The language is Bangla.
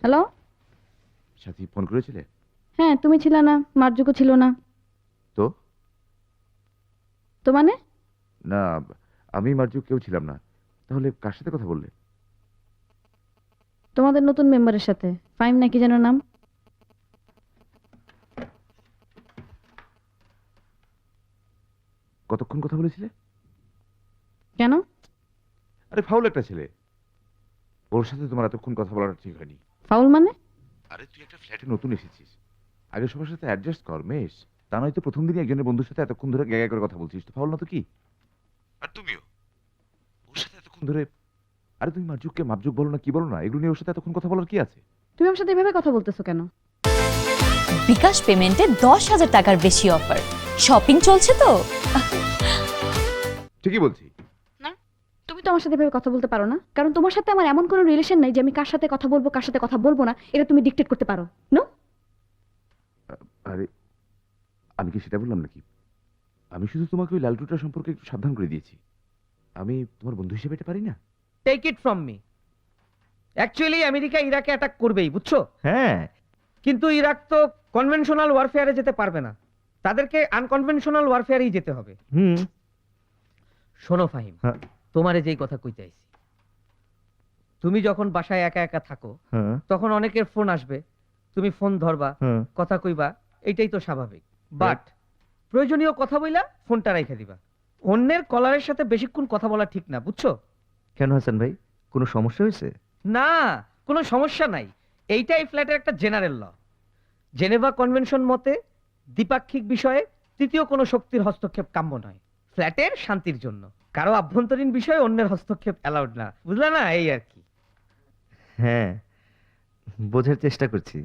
হ্যালো। সাথী ফোন করেছিলে? হ্যাঁ, তুমি ছিলে না, মার্জুকও ছিল না। তো তো মানে? না, আমি মার্জু কেউ ছিলাম না। তাহলে কার সাথে কথা বললে? তোমাদের নতুন মেম্বারের সাথে, ফাইম নাকি যেন নাম। কতক্ষণ কথা বলেছিলে? কেন? আরে ফাউল একটা ছেলে, ওর সাথে তোমার এতক্ষণ কথা বলাটা ঠিক হয়নি। ফাউল মানে? আরে তুই একটা ফ্ল্যাটে নতুন এসেছিস, আগে সবার সাথে অ্যাডজাস্ট কর মেশ। তা নয়তো প্রথম দিনই একজনের বন্ধুর সাথে এতক্ষণ ধরে গ্যাগা করে কথা বলছিস, তো ফাউল না তো কি? আর তুমিও ওর সাথে এতক্ষণ ধরে, আরে তুমি মার্জুককে মাপজুক বলো না কি বলো না, এগুলো নিয়ে ওর সাথে এতক্ষণ কথা বলার কি আছে? তুমি আমার সাথে এভাবে কথা বলতেছো কেন? বিকাশ পেমেন্টে 10,000 টাকার বেশি অফার। শপিং চলছে তো। ঠিকই বলছি। না, তুমি তো আমার সাথে এভাবে কথা বলতে পারো না, কারণ তোমার সাথে আমার এমন কোনো রিলেশন নাই যে আমি কার সাথে কথা বলবো কার সাথে কথা বলবো না এটা তুমি ডিক্টেট করতে পারো। নো। আরে আমি কি সেটা বললাম নাকি? আমি শুধু তোমাকে ওই লালটুটা সম্পর্কে একটু সাবধান করে দিয়েছি। আমি তোমার বন্ধু হিসেবে এটা পারি না। Take it from me, actually America ইরাকে অ্যাটাক করবেই, বুঝছো? হ্যাঁ, কিন্তু ইরাক তো কনভেনশনাল ওয়ারফেয়ারে যেতে পারবে না, তাদেরকে আনকনভেনশনাল ওয়ারফেয়ারেই যেতে হবে। হুম, শোনো ফাহিম, হ্যাঁ, তোমারে যেই কথা কইতে আইছি, তুমি যখন বাসায় একা একা থাকো হ্যাঁ, তখন অনেকের ফোন আসবে, তুমি ফোন ধরবা, হ্যাঁ। কথা কইবা, এটাই তো স্বাভাবিক। বাট প্রয়োজনীয় কথা বইলা ফোনটা রেখে দিবা। অন্যের কলারের সাথে বেশিক্ষণ কথা বলা ঠিক না, বুঝছো? কেন হাসান ভাই, কোনো সমস্যা হয়েছে? না, কোনো সমস্যা নাই। এইটাই ফ্ল্যাটের একটা জেনারেল ল। জেনেভা কনভেনশন মতে দ্বিপাক্ষিক বিষয়ে তৃতীয় কোনো শক্তির হস্তক্ষেপ কাম্য নয়, ফ্ল্যাটের শান্তির জন্য। কারো আভ্যন্তরীণ বিষয়ে অন্যের হস্তক্ষেপ অ্যালাউড না, বুঝলা না? এই আর কি। হ্যাঁ, বোঝার চেষ্টা করছি।